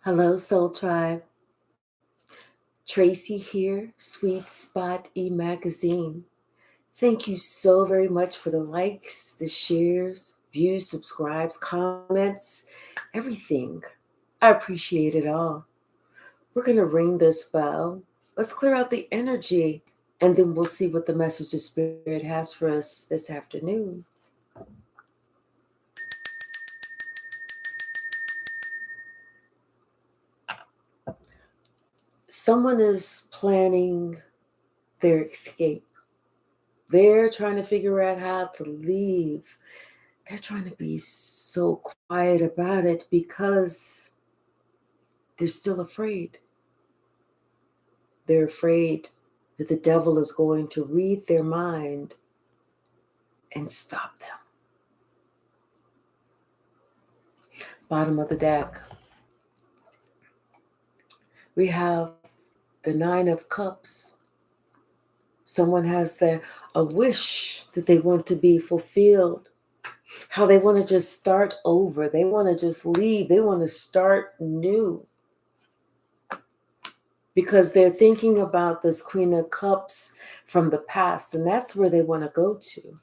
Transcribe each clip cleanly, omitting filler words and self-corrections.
Hello, Soul Tribe. Tracy here, Sweet Spot magazine. Thank you so very much for the likes, the shares, views, subscribes, comments, everything. I appreciate it all. We're going to ring this bell. Let's clear out the energy, and then we'll see what the message of Spirit has for us this afternoon. Someone is planning their escape. They're trying to figure out how to leave. They're trying to be so quiet about it because they're still afraid. They're afraid that the devil is going to read their mind and stop them. Bottom of the deck, we have the Nine of Cups. Someone has a wish that they want to be fulfilled. How they want to just start over. They want to just leave. They want to start new. Because they're thinking about this Queen of Cups from the past, and that's where they want to go to.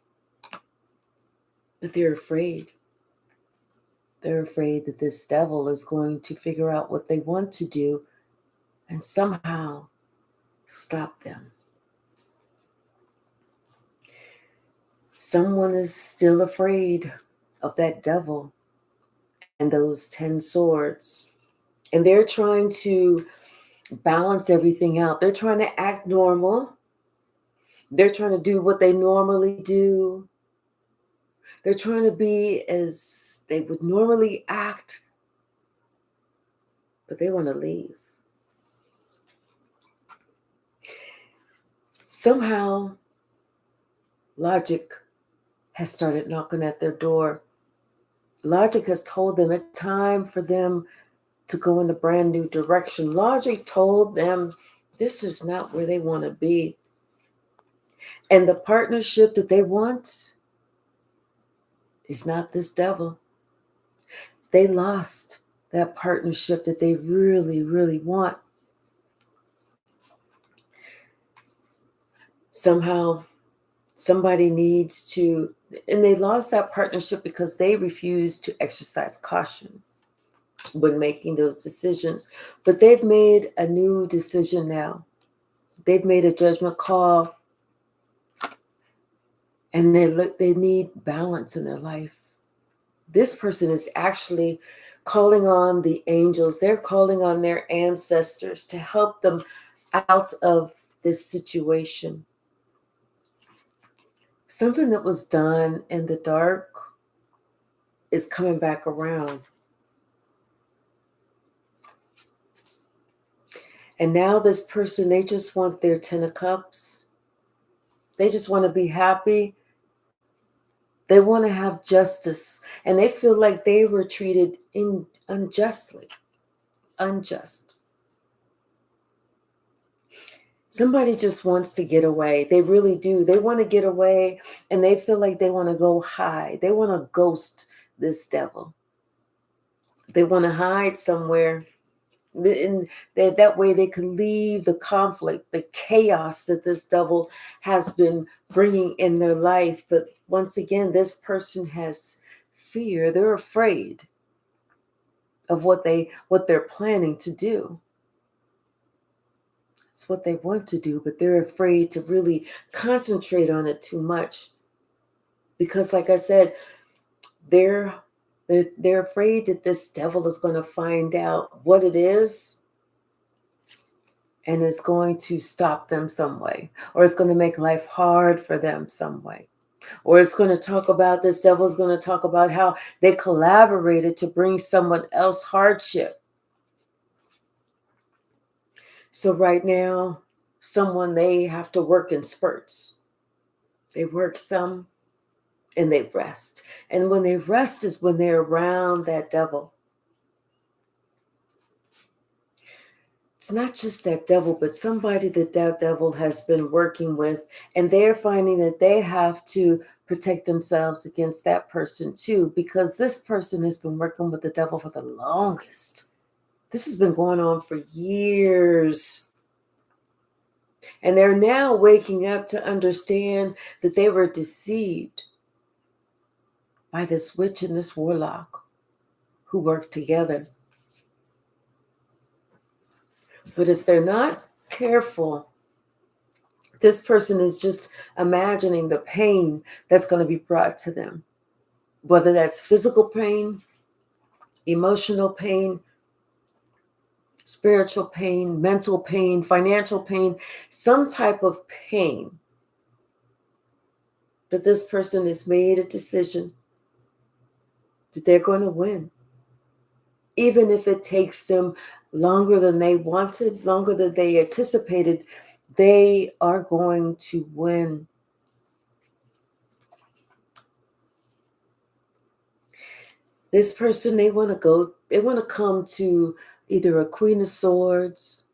But they're afraid. They're afraid that this devil is going to figure out what they want to do and somehow stop them. Someone is still afraid of that devil and those 10 swords. And they're trying to balance everything out. They're trying to act normal. They're trying to do what they normally do. They're trying to be as they would normally act, but they want to leave. Somehow, logic has started knocking at their door. Logic has told them it's time for them to go in a brand new direction. Logic told them this is not where they want to be. And the partnership that they want is not this devil. They lost that partnership that they really, really want. Somehow, somebody needs to, and they lost that partnership because they refused to exercise caution when making those decisions. But they've made a new decision now. They've made a judgment call, and they need balance in their life. This person is actually calling on the angels. They're calling on their ancestors to help them out of this situation. Something that was done in the dark is coming back around. And now this person, they just want their 10 of cups. They just want to be happy. They want to have justice. And they feel like they were treated unjustly. Unjust. Somebody just wants to get away. They really do. They want to get away, and they feel like they want to go hide. They want to ghost this devil. They want to hide somewhere. And that way they can leave the conflict, the chaos that this devil has been bringing in their life. But once again, this person has fear. They're afraid of what they're planning to do. It's what they want to do, but they're afraid to really concentrate on it too much. Because like I said, they're afraid that this devil is going to find out what it is and it's going to stop them some way, or it's going to make life hard for them some way, or it's going to talk about, this devil's going to talk about how they collaborated to bring someone else hardship. So right now, they have to work in spurts. They work some and they rest. And when they rest is when they're around that devil. It's not just that devil, but somebody that devil has been working with, and they're finding that they have to protect themselves against that person too, because this person has been working with the devil for the longest. This has been going on for years. And they're now waking up to understand that they were deceived by this witch and this warlock who work together. But if they're not careful, this person is just imagining the pain that's going to be brought to them, whether that's physical pain, emotional pain, spiritual pain, mental pain, financial pain, some type of pain. But this person has made a decision that they're going to win. Even if it takes them longer than they wanted, longer than they anticipated, they are going to win. This person, they want to come to either a Queen of Swords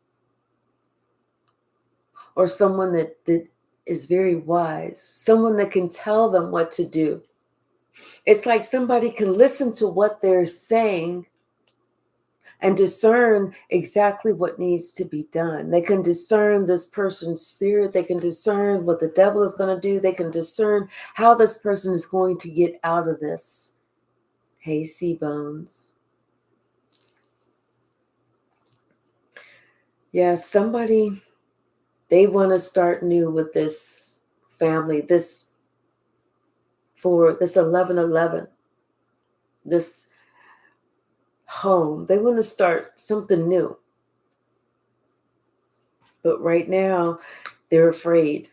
or someone that is very wise, someone that can tell them what to do. It's like somebody can listen to what they're saying and discern exactly what needs to be done. They can discern this person's spirit. They can discern what the devil is going to do. They can discern how this person is going to get out of this. Hey, C-Bones. Yeah, somebody, they want to start new with this family, this 1111, this home. They want to start something new. But right now, they're afraid.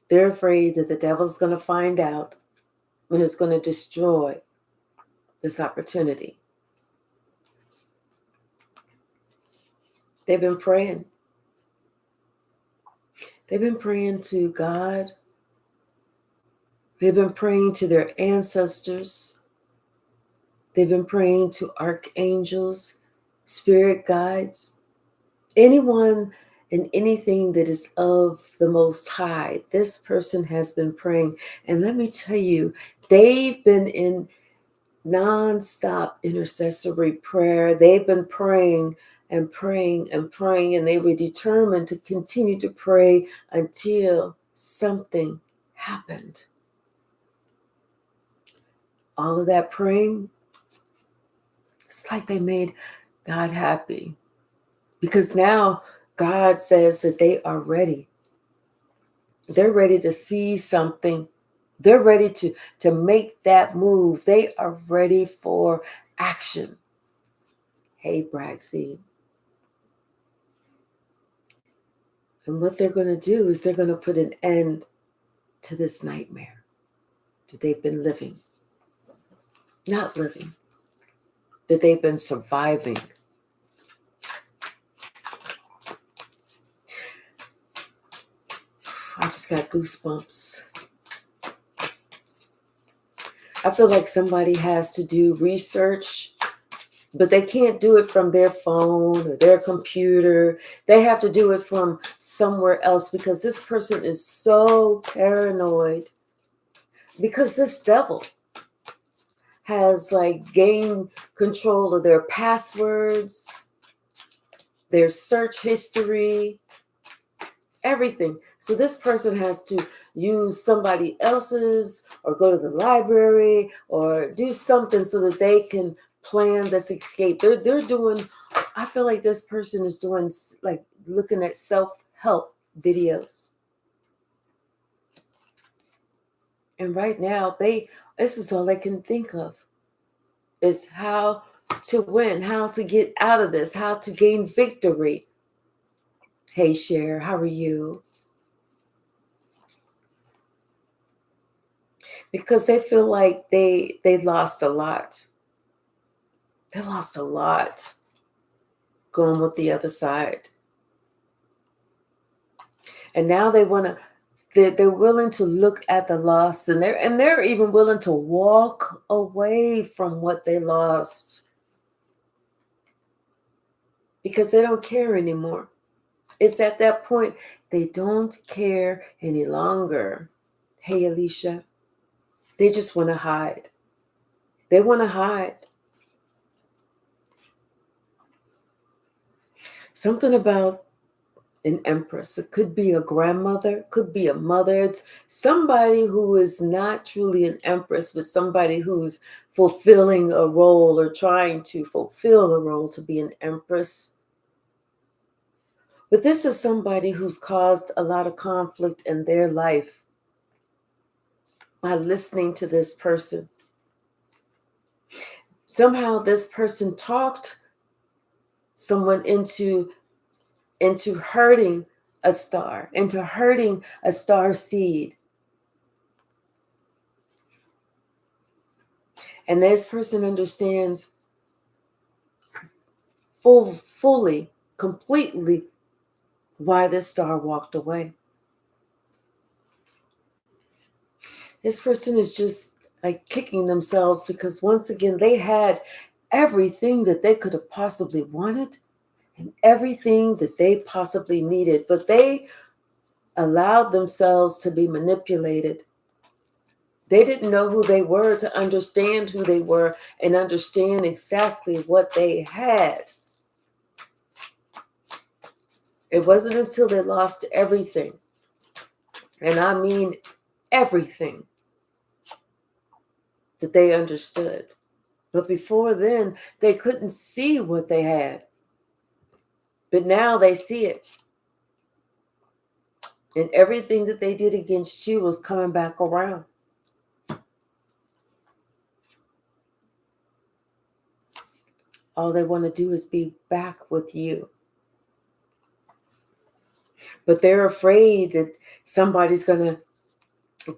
They're afraid that the devil's going to find out and it's going to destroy this opportunity. They've been praying. They've been praying to God. They've been praying to their ancestors. They've been praying to archangels, spirit guides, anyone and anything that is of the Most High. This person has been praying. And let me tell you, they've been in nonstop intercessory prayer. They've been praying and praying and praying, and they were determined to continue to pray until something happened. All of that praying, it's like they made God happy, because now God says that they are ready. They're ready to see something. They're ready to make that move. They are ready for action. Hey, Braxy. And what they're going to do is they're going to put an end to this nightmare that they've been living. Not living, that they've been surviving. I just got goosebumps. I feel like somebody has to do research, but they can't do it from their phone or their computer. They have to do it from somewhere else, because this person is so paranoid. Because this devil has gained control of their passwords, their search history, everything. So this person has to use somebody else's, or go to the library, or do something so that they can plan this escape. They're doing, I feel like this person is doing looking at self-help videos. And right now this is all they can think of, is how to win, how to get out of this, how to gain victory. Hey, Cher, how are you? Because they feel like they lost a lot. They lost a lot going with the other side. And now they're willing to look at the loss, and they're even willing to walk away from what they lost, because they don't care anymore. It's at that point they don't care any longer. Hey, Alicia, they just want to hide. They want to hide. Something about an empress. It could be a grandmother, could be a mother. It's somebody who is not truly an empress, but somebody who's fulfilling a role or trying to fulfill a role to be an empress. But this is somebody who's caused a lot of conflict in their life by listening to this person. Somehow this person talked someone into hurting a star, into hurting a star seed. And this person understands fully, completely why this star walked away. This person is just like kicking themselves because once again, they had everything that they could have possibly wanted and everything that they possibly needed, but they allowed themselves to be manipulated. They didn't know who they were to understand who they were and understand exactly what they had. It wasn't until they lost everything, and I mean everything, that they understood. But before then, they couldn't see what they had. But now they see it. And everything that they did against you was coming back around. All they want to do is be back with you. But they're afraid that somebody's going to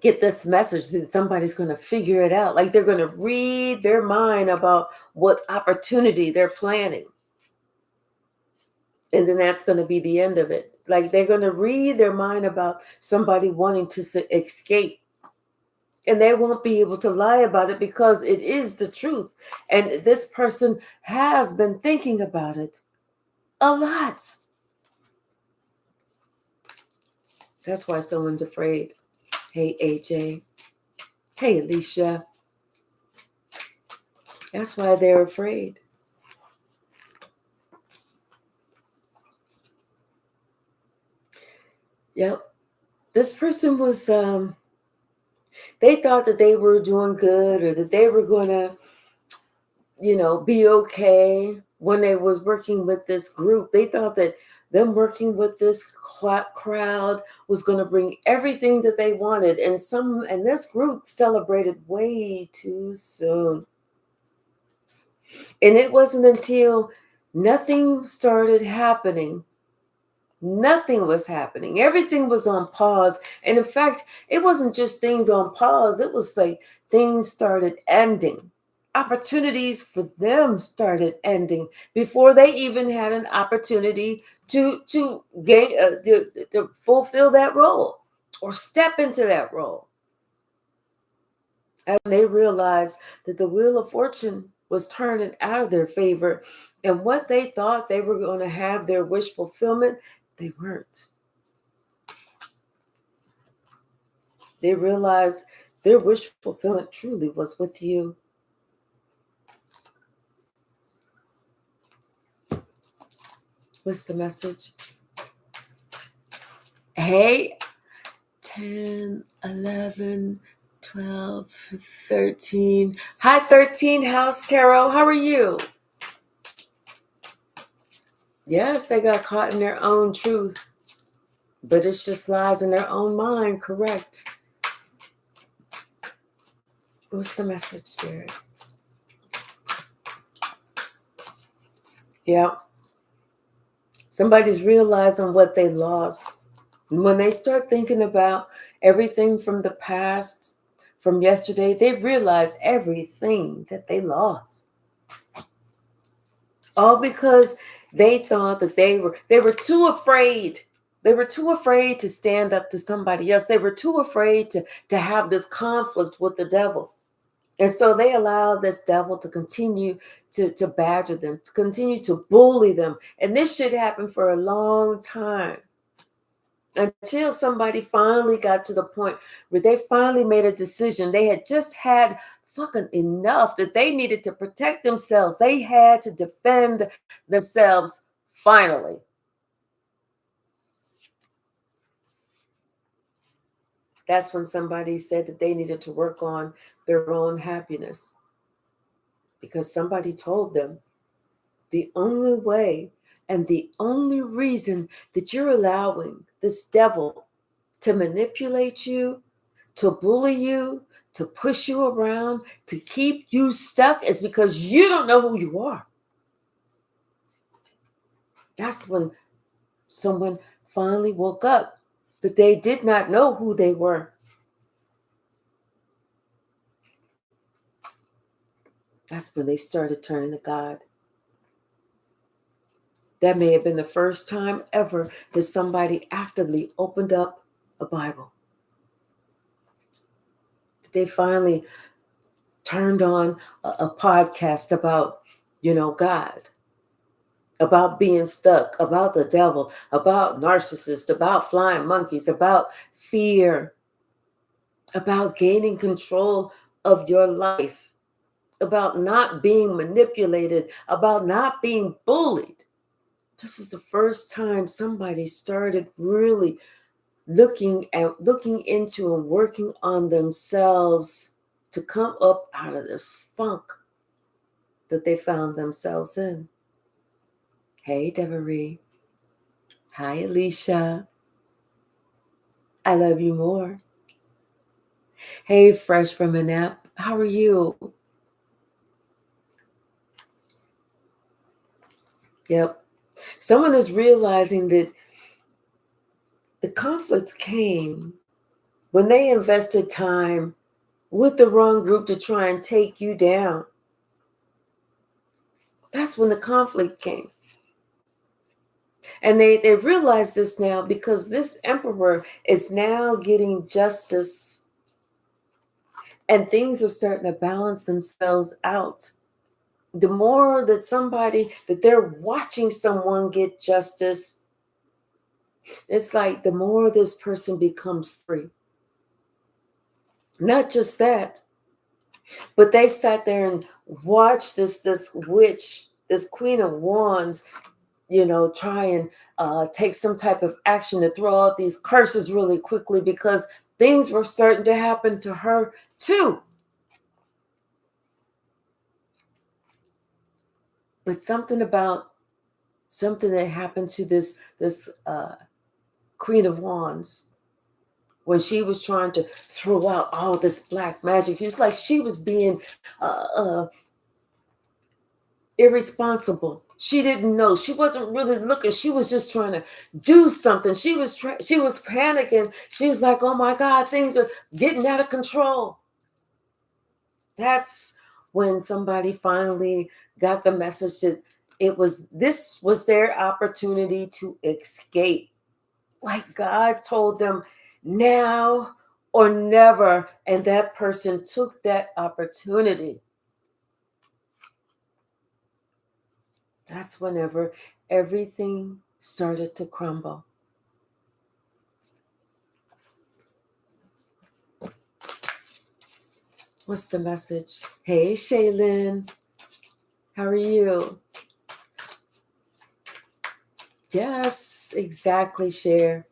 get this message, that somebody's going to figure it out. Like they're going to read their mind about what opportunity they're planning. And then that's going to be the end of it. Like they're going to read their mind about somebody wanting to escape. And they won't be able to lie about it because it is the truth. And this person has been thinking about it a lot. That's why someone's afraid. Hey, AJ. Hey, Alicia. That's why they're afraid. Yep. This person was, they thought that they were doing good or that they were going to, be okay when they was working with this group. They thought that them working with this crowd was going to bring everything that they wanted. And this group celebrated way too soon. And it wasn't until nothing started happening. Nothing was happening. Everything was on pause. And in fact, it wasn't just things on pause. It was like things started ending. Opportunities for them started ending before they even had an opportunity to gain to fulfill that role or step into that role. And they realized that the wheel of fortune was turning out of their favor, and what they thought they were going to have their wish fulfillment, they weren't. They realized their wish fulfillment truly was with you. What's the message? Hey, 10, 11, 12, 13. Hi, 13 House Tarot. How are you? Yes, they got caught in their own truth, but it's just lies in their own mind, correct? What's the message, Spirit? Yeah. Somebody's realizing what they lost. When they start thinking about everything from the past, from yesterday, they realize everything that they lost. All because they thought that they were too afraid. They were too afraid to stand up to somebody else. They were too afraid to have this conflict with the devil. And so they allowed this devil to continue to badger them, to continue to bully them. And this shit happened for a long time until somebody finally got to the point where they finally made a decision. They had just had fucking enough that they needed to protect themselves. They had to defend themselves finally. That's when somebody said that they needed to work on their own happiness, because somebody told them the only way and the only reason that you're allowing this devil to manipulate you, to bully you, to push you around, to keep you stuck is because you don't know who you are. That's when someone finally woke up that they did not know who they were. That's when they started turning to God. That may have been the first time ever that somebody actively opened up a Bible. They finally turned on a podcast about, God, about being stuck, about the devil, about narcissists, about flying monkeys, about fear, about gaining control of your life, about not being manipulated, about not being bullied. This is the first time somebody started really looking into and working on themselves to come up out of this funk that they found themselves in. Hey, Deborah. Hi, Alicia. I love you more. Hey, fresh from a nap. How are you? Yep. Someone is realizing that the conflicts came when they invested time with the wrong group to try and take you down. That's when the conflict came. And they realize this now because this emperor is now getting justice and things are starting to balance themselves out. The more that they're watching someone get justice, it's like the more this person becomes free. Not just that, but they sat there and watched this witch, this Queen of Wands, try and take some type of action to throw out these curses really quickly because things were starting to happen to her too. But something that happened to this Queen of Wands when she was trying to throw out all this black magic. It's like she was being irresponsible. She didn't know. She wasn't really looking. She was just trying to do something. She was panicking. She was like, "Oh my God, things are getting out of control." That's when somebody finally got the message that this was their opportunity to escape. Like God told them, now or never, and that person took that opportunity. That's whenever everything started to crumble. What's the message? Hey, Shaylin. How are you? Yes, exactly, Cher.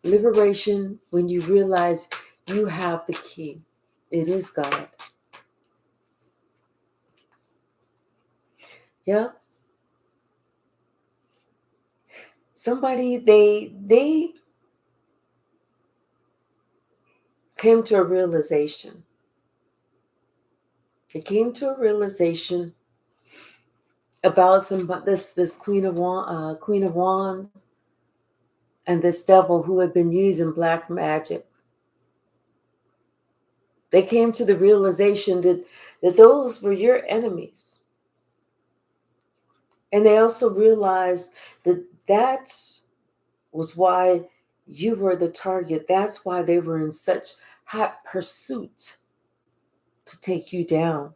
Liberation when you realize you have the key. It is God. Yeah. Somebody, they came to a realization. They came to a realization about this Queen of Wands and this devil who had been using black magic. They came to the realization that those were your enemies. And they also realized that was why you were the target. That's why they were in such hot pursuit to take you down.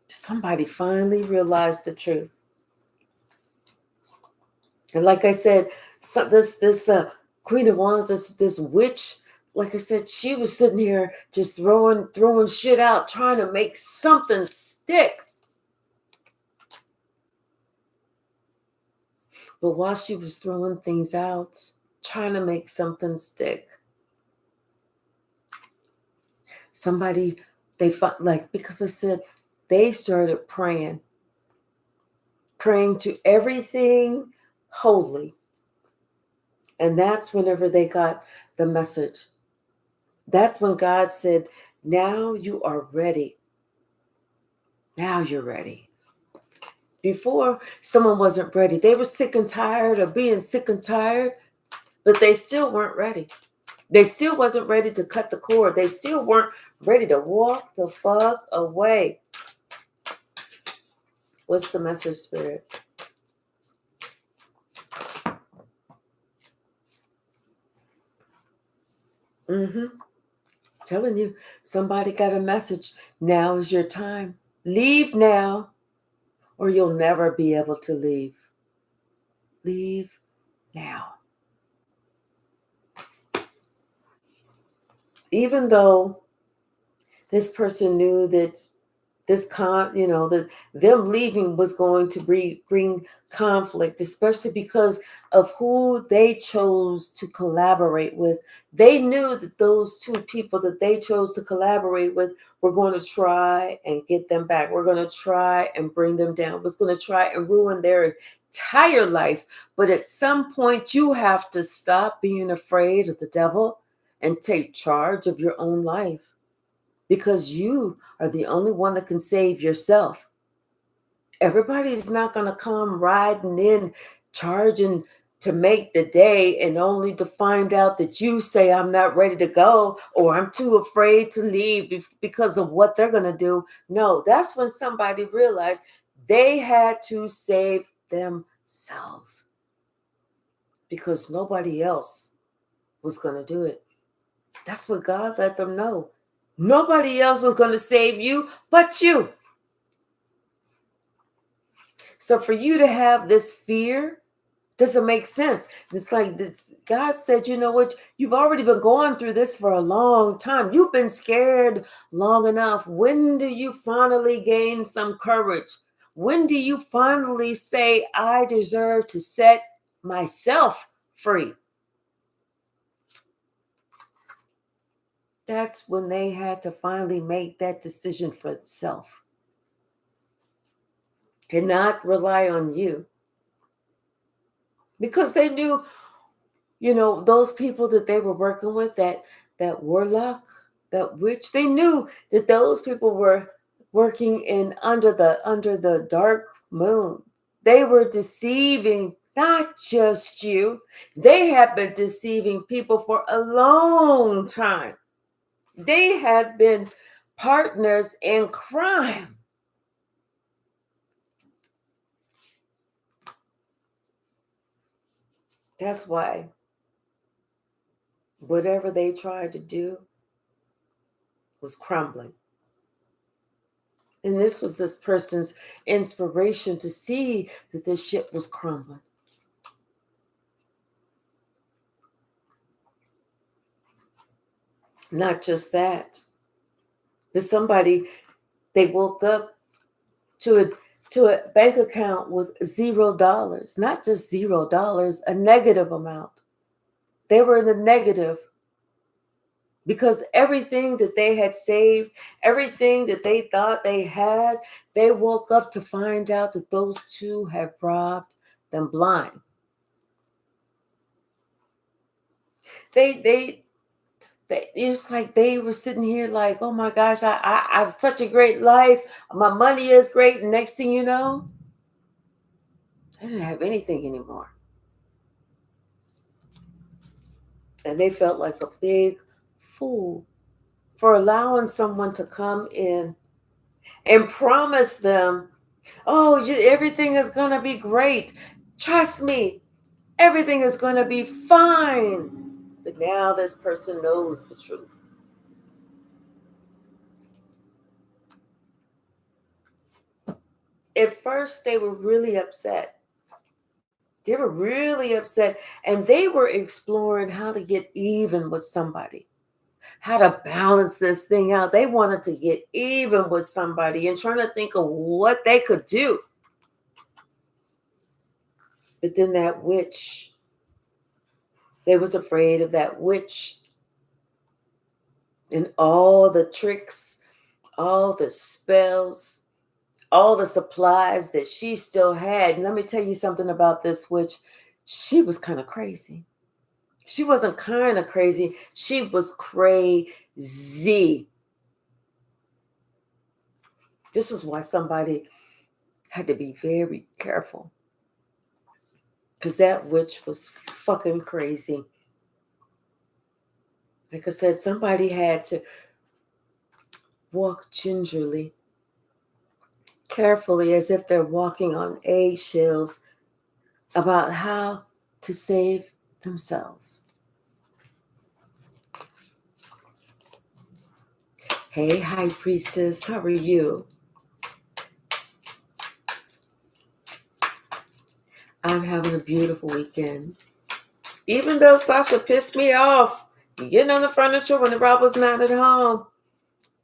Somebody finally realized the truth. And like I said, this Queen of Wands, this witch, like I said, she was sitting here just throwing shit out, trying to make something stick. But while she was throwing things out, trying to make something stick, Somebody, because I said they started praying to everything holy. And that's whenever they got the message. That's when God said, now you are ready. Now you're ready. Before, someone wasn't ready. They were sick and tired of being sick and tired, but they still weren't ready. They still wasn't ready to cut the cord. They still weren't ready to walk the fuck away. What's the message, Spirit? Telling you, somebody got a message. Now is your time. Leave now, or you'll never be able to leave. Leave now. Even though this person knew that that them leaving was going to bring conflict, especially because of who they chose to collaborate with. They knew that those two people that they chose to collaborate with were going to try and get them back. We're going to try and bring them down. Was going to try and ruin their entire life. But at some point, you have to stop being afraid of the devil and take charge of your own life, because you are the only one that can save yourself. Everybody's not going to come riding in, charging to make the day, and only to find out that you say, I'm not ready to go, or I'm too afraid to leave because of what they're going to do. No, that's when somebody realized they had to save themselves, because nobody else was going to do it. That's what God let them know. Nobody else is going to save you but you. So for you to have this fear doesn't make sense. It's like this, God said, you know what? You've already been going through this for a long time. You've been scared long enough. When do you finally gain some courage? When do you finally say, I deserve to set myself free? That's when they had to finally make that decision for itself and not rely on you. Because they knew, those people that they were working with, that warlock, that witch, they knew that those people were working in under the dark moon. They were deceiving not just you. They had been deceiving people for a long time. They had been partners in crime. That's why whatever they tried to do was crumbling. And this was this person's inspiration to see that this ship was crumbling. Not just that, but they woke up to a bank account with $0, not just $0, a negative amount. They were in the negative because everything that they had saved, everything that they thought they had, they woke up to find out that those two had robbed them blind. It's like they were sitting here like, oh my gosh, I have such a great life. My money is great. And next thing you know, they didn't have anything anymore. And they felt like a big fool for allowing someone to come in and promise them, oh, everything is going to be great. Trust me, everything is going to be fine. But now this person knows the truth. At first, they were really upset. They were really upset, and they were exploring how to get even with somebody, how to balance this thing out. They wanted to get even with somebody and trying to think of what they could do. But then that witch, they was afraid of that witch and all the tricks, all the spells, all the supplies that she still had. And let me tell you something about this witch. She was kind of crazy. She wasn't kind of crazy. She was crazy. This is why somebody had to be very careful. Because that witch was fucking crazy. Like I said, somebody had to walk gingerly, carefully, as if they're walking on eggshells about how to save themselves. Hey, High Priestess, how are you? I'm having a beautiful weekend. Even though Sasha pissed me off getting on the furniture when Rob was not at home,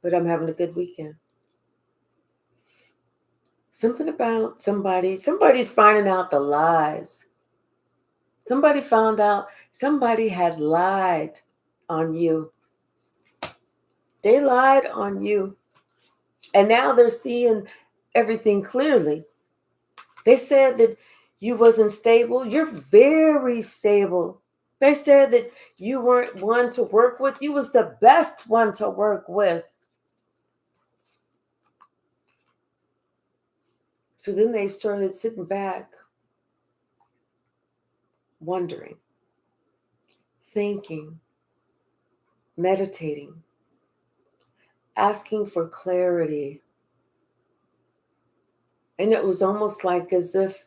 but I'm having a good weekend. Something about somebody's finding out the lies. Somebody found out somebody had lied on you. They lied on you. And now they're seeing everything clearly. They said that you wasn't stable. You're very stable. They said that you weren't one to work with. You was the best one to work with. So then they started sitting back, wondering, thinking, meditating, asking for clarity. And it was almost like as if,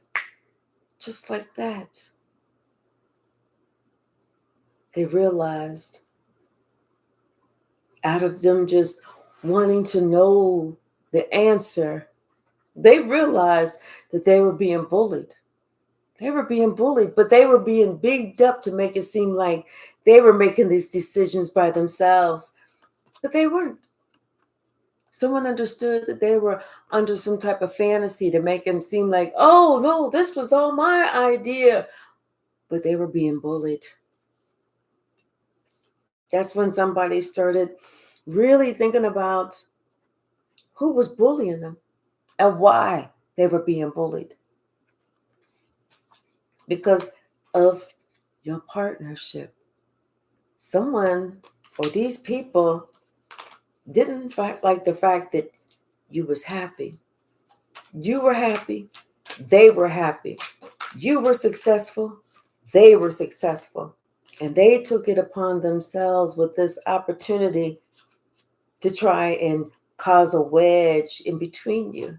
just like that, they realized, out of them just wanting to know the answer, they realized that they were being bullied. They were being bullied, but they were being bigged up to make it seem like they were making these decisions by themselves. But they weren't. Someone understood that they were under some type of fantasy to make them seem like, oh, no, this was all my idea. But they were being bullied. That's when somebody started really thinking about who was bullying them and why they were being bullied. Because of your partnership. Someone or these people didn't like the fact that you was happy. You were happy. They were happy. You were successful. They were successful. And they took it upon themselves with this opportunity to try and cause a wedge in between you.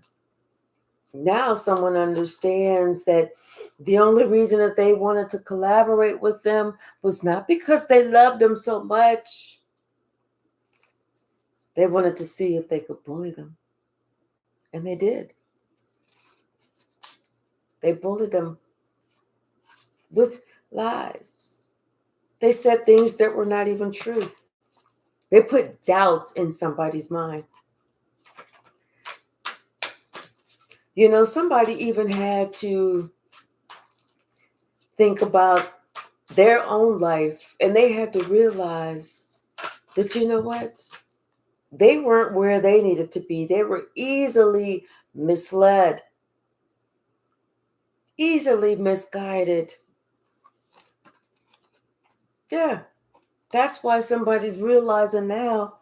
Now someone understands that the only reason that they wanted to collaborate with them was not because they loved them so much. They wanted to see if they could bully them. And they did. They bullied them with lies. They said things that were not even true. They put doubt in somebody's mind. You know, somebody even had to think about their own life, and they had to realize that, you know what? They weren't where they needed to be. They were easily misled, easily misguided. Yeah, that's why somebody's realizing now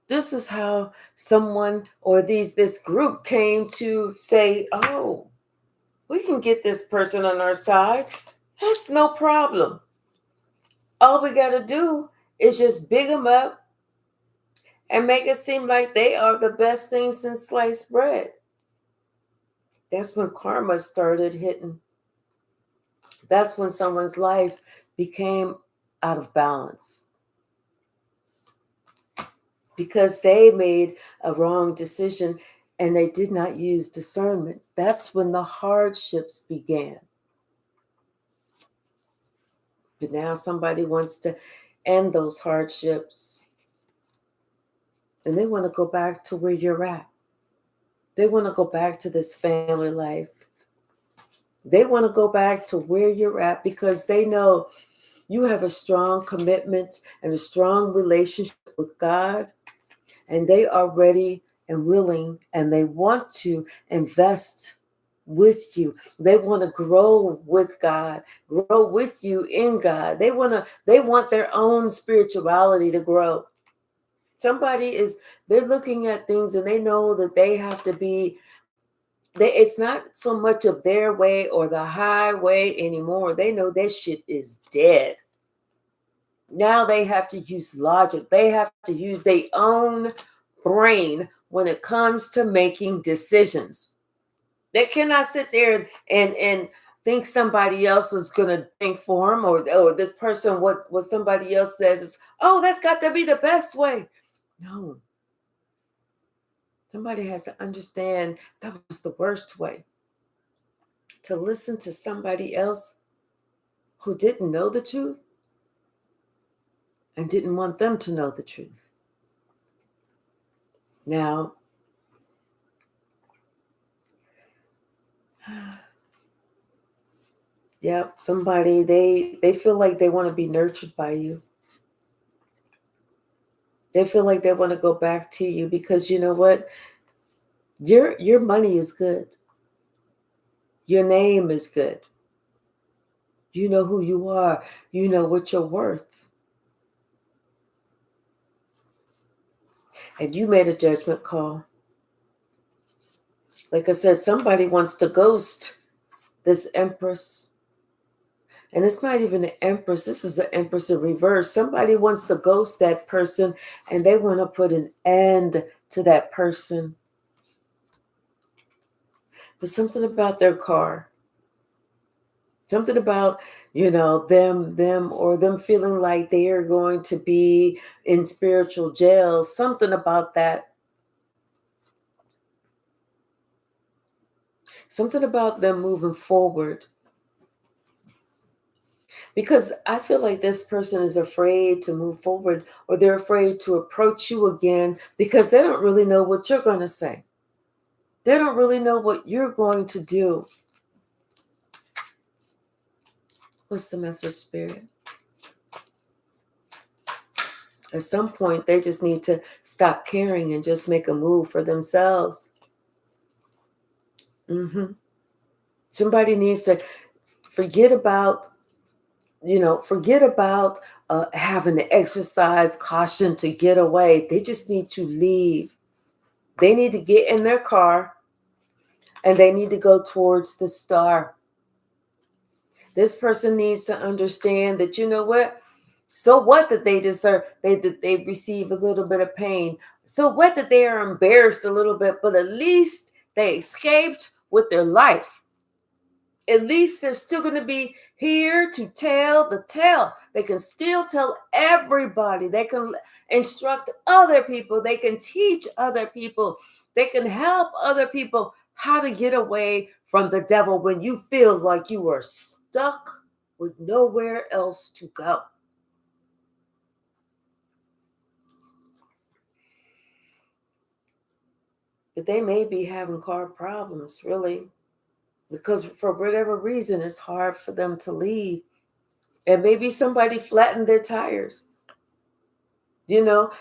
this is how someone or this group came to say, oh, we can get this person on our side. That's no problem. All we got to do is just big them up and make it seem like they are the best thing since sliced bread. That's when karma started hitting. That's when someone's life became out of balance because they made a wrong decision and they did not use discernment. That's when the hardships began. But now somebody wants to end those hardships and they want to go back to where you're at. They want to go back to this family life. They want to go back to where you're at because they know you have a strong commitment and a strong relationship with God, and they are ready and willing, and they want to invest with you. They want to grow with God, grow with you in God. They want their own spirituality to grow. They're looking at things and they know that they have to be, it's not so much of their way or the highway anymore. They know that shit is dead. Now they have to use logic. They have to use their own brain when it comes to making decisions. They cannot sit there and think somebody else is going to think for them, or this person, what somebody else says is, oh, that's got to be the best way. No. Somebody has to understand that was the worst way. To listen to somebody else who didn't know the truth and didn't want them to know the truth. Now, yep, somebody, they feel like they want to be nurtured by you. They feel like they want to go back to you because you know what? Your money is good. Your name is good. You know who you are. You know what you're worth. And you made a judgment call. Like I said, somebody wants to ghost this empress. And it's not even an empress. This is the empress in reverse. Somebody wants to ghost that person and they want to put an end to that person. But something about their car, something about, them feeling like they are going to be in spiritual jail, something about that. Something about them moving forward. Because I feel like this person is afraid to move forward, or they're afraid to approach you again because they don't really know what you're going to say. They don't really know what you're going to do. What's the message, Spirit? At some point, they just need to stop caring and just make a move for themselves. Somebody needs to forget about having to exercise caution to get away. They just need to leave. They need to get in their car and they need to go towards the star. This person needs to understand that, you know what? So what that they deserve, that they receive a little bit of pain. So what that they are embarrassed a little bit, but at least they escaped with their life. At least they're still going to be here to tell the tale. They can still tell everybody. They can instruct other people. They can teach other people. They can help other people how to get away from the devil when you feel like you are stuck with nowhere else to go. But they may be having car problems, really, because for whatever reason, it's hard for them to leave. And maybe somebody flattened their tires.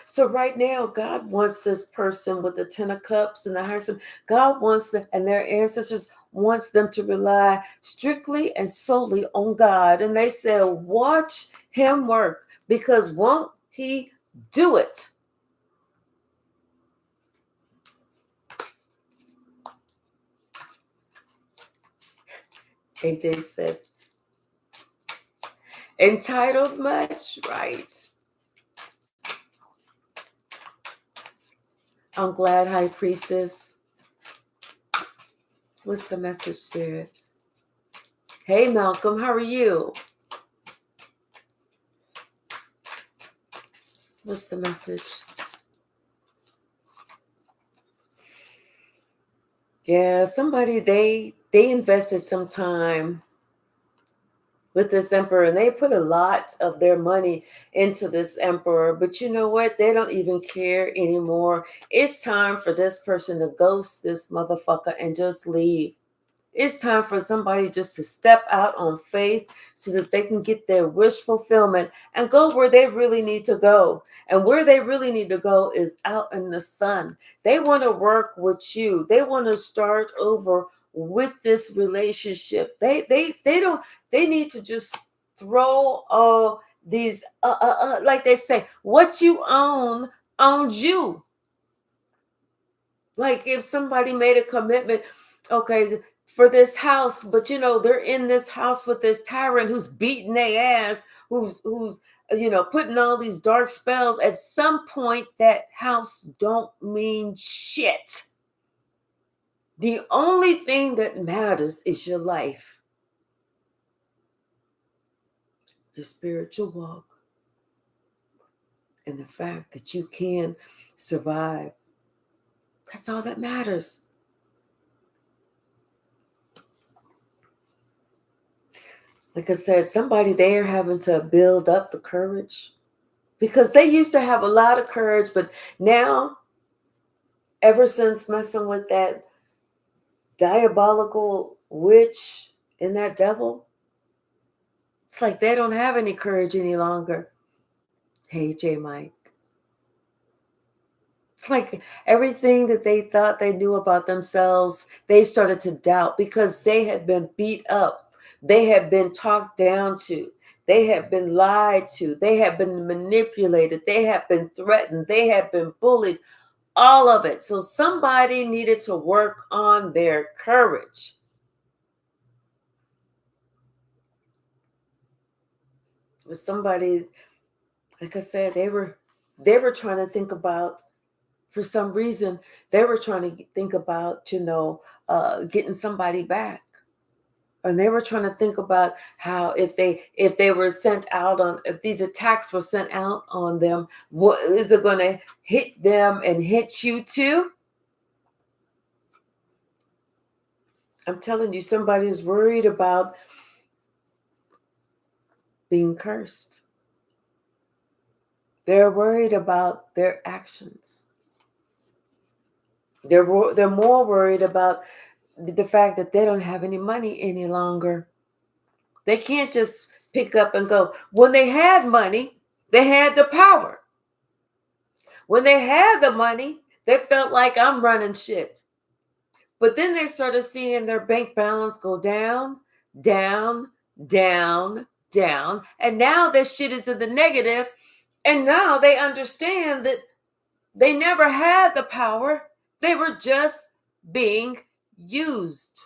So right now, God wants this person with the 10 of cups and the Hierophant. God wants them, and their ancestors wants them to rely strictly and solely on God. And they said, watch him work, because won't he do it? AJ said, entitled much, right? I'm glad, High Priestess. What's the message, Spirit? Hey, Malcolm, how are you? What's the message? Yeah, somebody, they invested some time with this emperor, and they put a lot of their money into this emperor. But you know what? They don't even care anymore. It's time for this person to ghost this motherfucker and just leave. It's time for somebody just to step out on faith so that they can get their wish fulfillment and go where they really need to go. And where they really need to go is out in the sun. They want to work with you. They want to start over with this relationship. They don't, they need to just throw all these like they say, what you own owns you. Like if somebody made a commitment, okay, for this house, but they're in this house with this tyrant who's beating their ass, who's putting all these dark spells. At some point, that house don't mean shit. The only thing that matters is your life, your spiritual walk, and the fact that you can survive. That's all that matters. Like I said, somebody there having to build up the courage because they used to have a lot of courage, but now, ever since messing with that diabolical witch and that devil, it's like they don't have any courage any longer. Hey, J. Mike. It's like everything that they thought they knew about themselves, they started to doubt because they had been beat up. They had been talked down to. They had been lied to. They had been manipulated. They had been threatened. They had been bullied. All of it. So somebody needed to work on their courage. With somebody, like I said, they were trying to think about, for some reason, they were trying to think about, getting somebody back. And they were trying to think about how if they were sent out on, if these attacks were sent out on them, what is it going to hit them and hit you too? I'm telling you, somebody is worried about being cursed. They're worried about their actions. They're more worried about the fact that they don't have any money any longer. They can't just pick up and go. When they had money, they had the power. When they had the money, they felt like I'm running shit. But then they started seeing their bank balance go down, down, down, down. And now their shit is in the negative. And now they understand that they never had the power. They were just being used.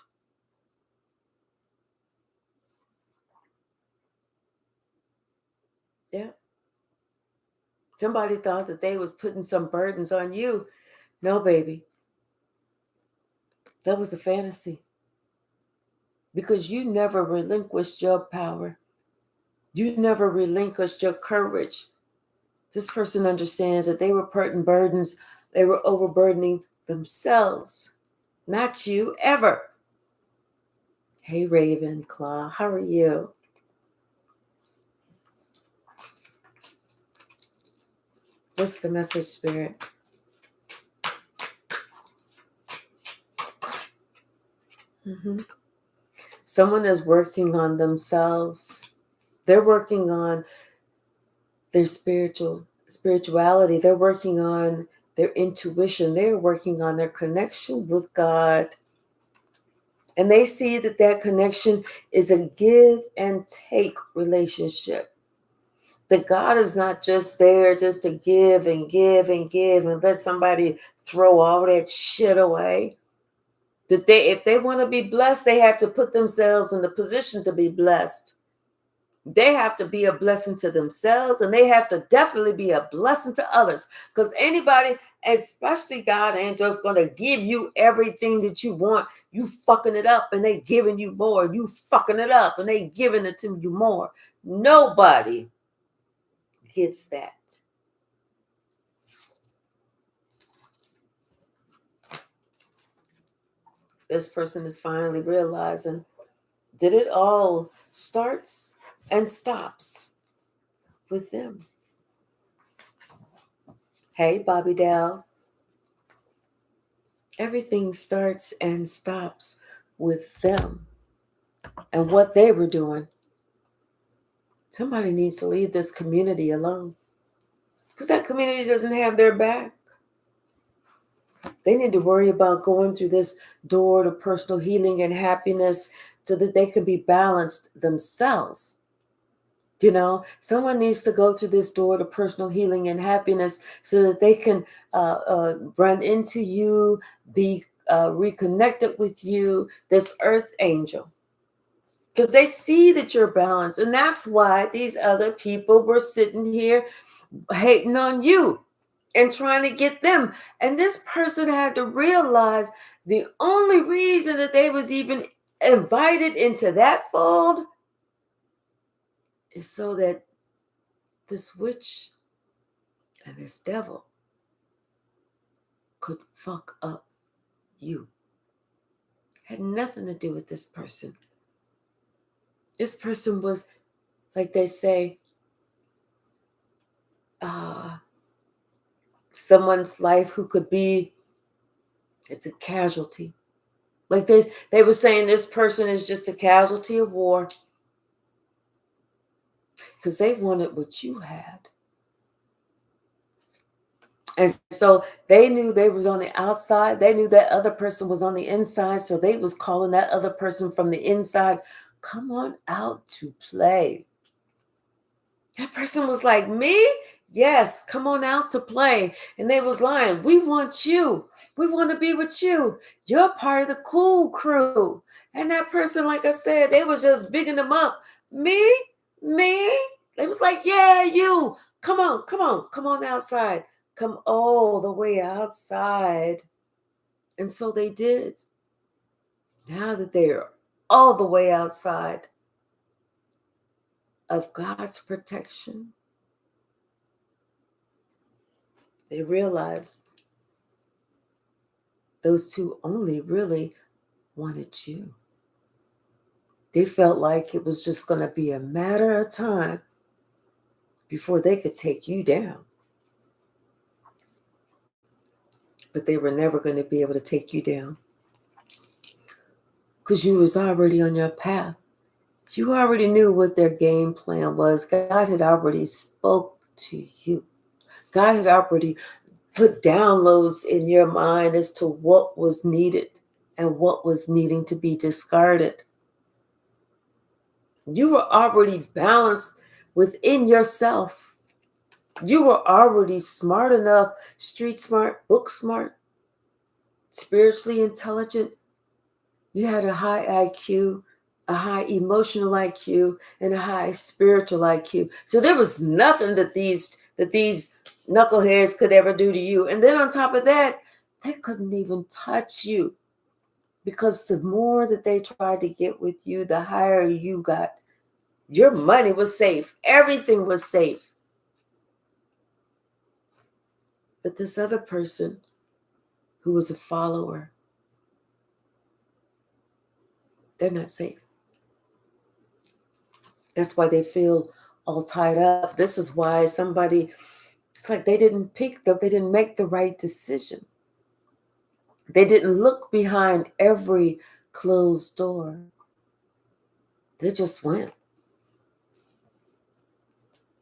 Yeah. Somebody thought that they was putting some burdens on you. No, baby. That was a fantasy. Because you never relinquished your power. You never relinquished your courage. This person understands that they were putting burdens, they were overburdening themselves, not you ever. Hey, Ravenclaw, how are you? What's the message, Spirit? Someone is working on themselves. They're working on their spirituality. They're working on their intuition. They're working on their connection with God. And they see that that connection is a give and take relationship. That God is not just there just to give and give and give and let somebody throw all that shit away. That if they want to be blessed, they have to put themselves in the position to be blessed. They have to be a blessing to themselves, and they have to definitely be a blessing to others. Because anybody, especially God, ain't just going to give you everything that you want. You fucking it up, and they giving you more. You fucking it up, and they giving it to you more. Nobody gets that. This person is finally realizing that it all starts and stops with them. Hey, Bobby Dell. Everything starts and stops with them and what they were doing. Somebody needs to leave this community alone because that community doesn't have their back. They need to worry about going through this door to personal healing and happiness so that they can be balanced themselves. You know, someone needs to go through this door to personal healing and happiness so that they can run into you, be reconnected with you, this earth angel. Because they see that you're balanced. And that's why these other people were sitting here hating on you and trying to get them. And this person had to realize the only reason that they was even invited into that fold is so that this witch and this devil could fuck up you. Had nothing to do with this person. This person was, like they say, someone's life who could be, it's a casualty. Like they were saying this person is just a casualty of war because they wanted what you had. And so they knew they was on the outside. They knew that other person was on the inside. So they was calling that other person from the inside, come on out to play. That person was like, me? Yes, come on out to play. And they was lying. We want you. We want to be with you. You're part of the cool crew. And that person, like I said, they was just bigging them up. Me? They was like, yeah, you. Come on outside. Come all the way outside. And so they did. Now that they're all the way outside of God's protection, they realized those two only really wanted you. They felt like it was just going to be a matter of time before they could take you down. But they were never going to be able to take you down because you was already on your path. You already knew what their game plan was. God had already spoke to you. God had already put downloads in your mind as to what was needed and what was needing to be discarded. You were already balanced within yourself. You were already smart enough, street smart, book smart, spiritually intelligent. You had a high IQ, a high emotional IQ, and a high spiritual IQ. So there was nothing that these knuckleheads could ever do to you. And then on top of that, they couldn't even touch you because the more that they tried to get with you, the higher you got. Your money was safe. Everything was safe. But this other person who was a follower, they're not safe. That's why they feel all tied up. This is why it's like they didn't make the right decision. They didn't look behind every closed door. They just went.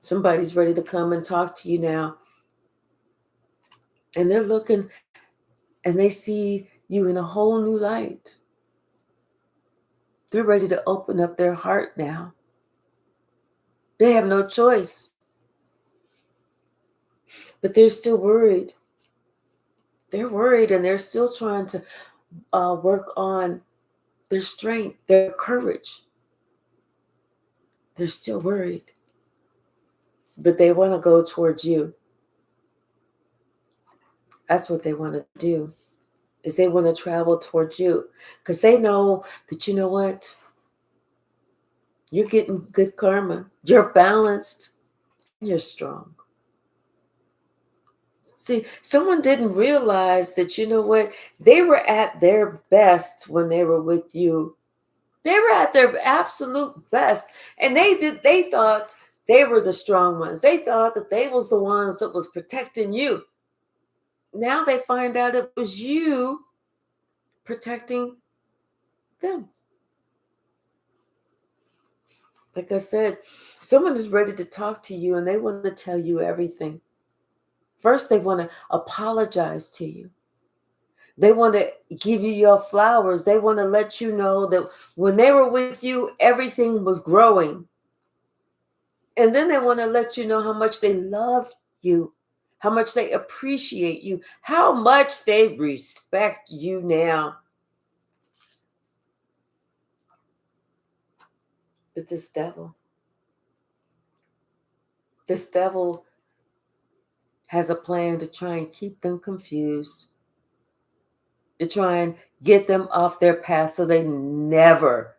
Somebody's ready to come and talk to you now. And they're looking and they see you in a whole new light. They're ready to open up their heart now. They have no choice. But they're still worried. They're worried and they're still trying to work on their strength, their courage. They're still worried. But they want to go towards you. That's what they want to do, is they want to travel towards you. Because they know that, you know what? You're getting good karma. You're balanced. You're strong. See, someone didn't realize that, you know what? They were at their best when they were with you. They were at their absolute best. And they thought they were the strong ones. They thought that they was the ones that was protecting you. Now they find out it was you protecting Them. Like I said, someone is ready to talk to you and they want to tell you everything. First, they want to apologize to you. They want to give you your flowers. They want to let you know that when they were with you, everything was growing. And then they want to let you know how much they love you, how much they appreciate you, how much they respect you now. But this devil has a plan to try and keep them confused, to try and get them off their path so they never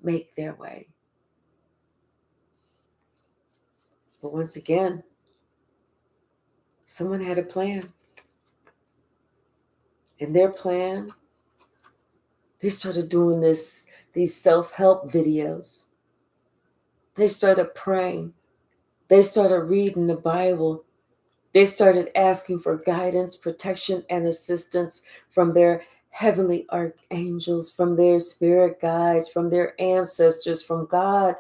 make their way. But once again, someone had a plan. And their plan, they started doing these self-help videos. They started praying. They started reading the Bible. They started asking for guidance, protection, and assistance from their heavenly archangels, from their spirit guides, from their ancestors, from God.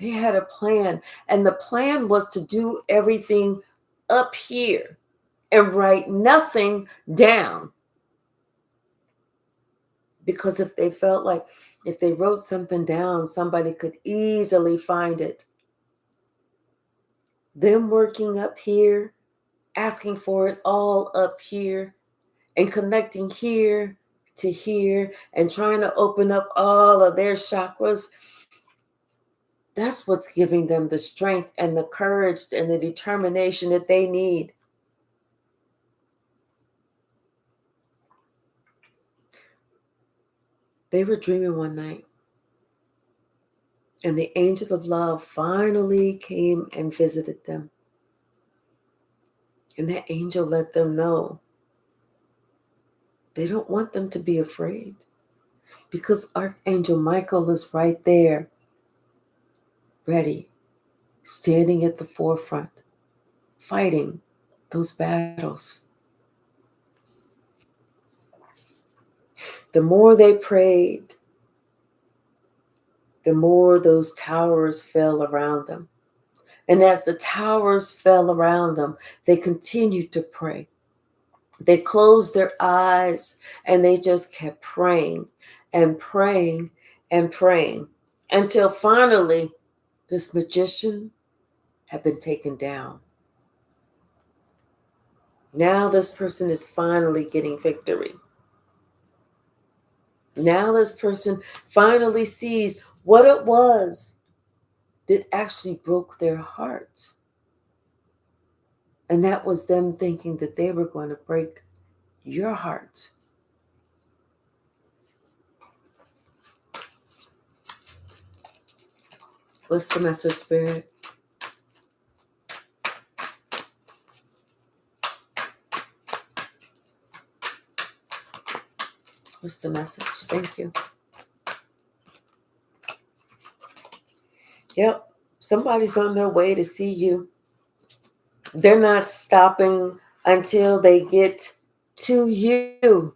They had a plan. And the plan was to do everything up here and write nothing down. Because if they felt like if they wrote something down, somebody could easily find it. Them working up here, asking for it all up here, and connecting here to here, and trying to open up all of their chakras. That's what's giving them the strength and the courage and the determination that they need. They were dreaming one night, and the angel of love finally came and visited them. And that angel let them know they don't want them to be afraid, because Archangel Michael is right there, ready, standing at the forefront, fighting those battles. The more they prayed, the more those towers fell around them. And as the towers fell around them, they continued to pray. They closed their eyes and they just kept praying and praying and praying until finally this magician had been taken down. Now this person is finally getting victory. Now this person finally sees what it was that actually broke their heart. And that was them thinking that they were going to break your heart. What's the message, Spirit? What's the message? Thank you. Yep. Somebody's on their way to see you. They're not stopping until they get to you.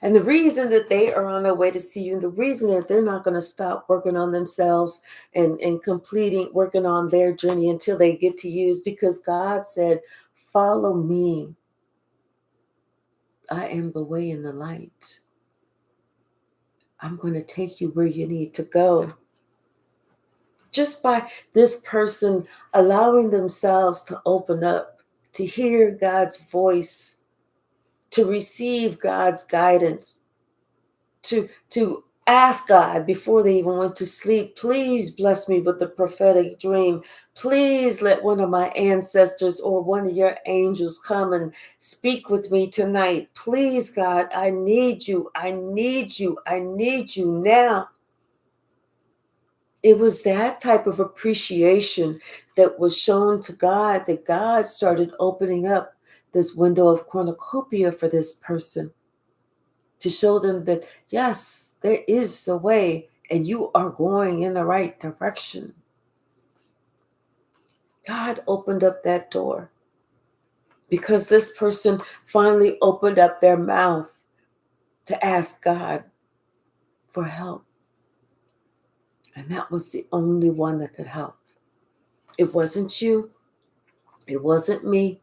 And the reason that they are on their way to see you, and the reason that they're not going to stop working on themselves and working on their journey until they get to you, is because God said, follow me. I am the way and the light. I'm going to take you where you need to go. Just by this person allowing themselves to open up, to hear God's voice, to receive God's guidance, to ask God before they even went to sleep, please bless me with the prophetic dream. Please let one of my ancestors or one of your angels come and speak with me tonight. Please, God, I need you. I need you. I need you now. It was that type of appreciation that was shown to God, that God started opening up this window of cornucopia for this person to show them that, yes, there is a way and you are going in the right direction. God opened up that door because this person finally opened up their mouth to ask God for help. And that was the only one that could help. It wasn't you. It wasn't me.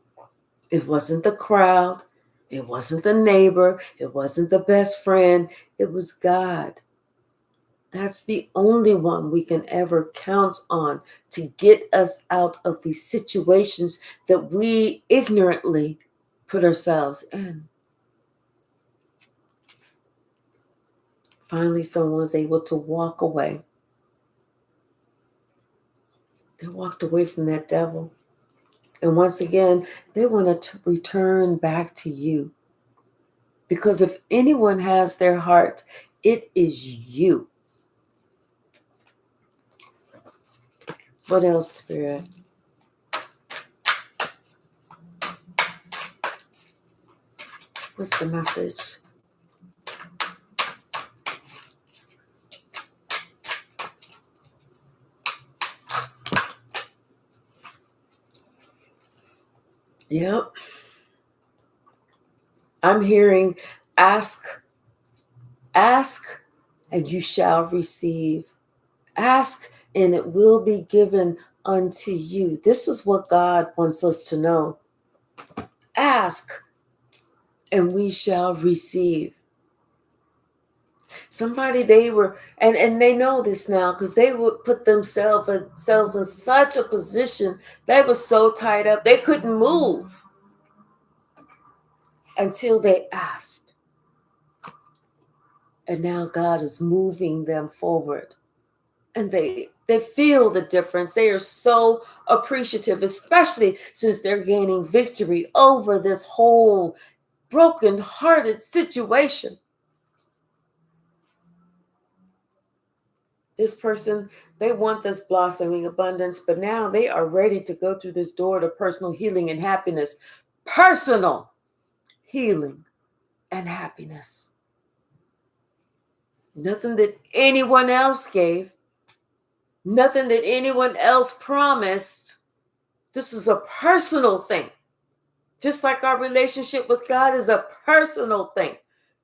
It wasn't the crowd. It wasn't the neighbor. It wasn't the best friend. It was God. That's the only one we can ever count on to get us out of these situations that we ignorantly put ourselves in. Finally, someone was able to walk away. They walked away from that devil. And once again, they want to return back to you. Because if anyone has their heart, it is you. What else, Spirit? What's the message? Yep. I'm hearing ask, and you shall receive. Ask, and it will be given unto you. This is what God wants us to know. Ask, and we shall receive. Somebody they were, and they know this now because they would put themselves in such a position. They were so tied up they couldn't move until they asked. And now God is moving them forward. And they feel the difference. They are so appreciative, especially since they're gaining victory over this whole broken-hearted situation. This person, they want this blossoming abundance, but now they are ready to go through this door to personal healing and happiness. Personal healing and happiness. Nothing that anyone else gave. Nothing that anyone else promised. This is a personal thing. Just like our relationship with God is a personal thing.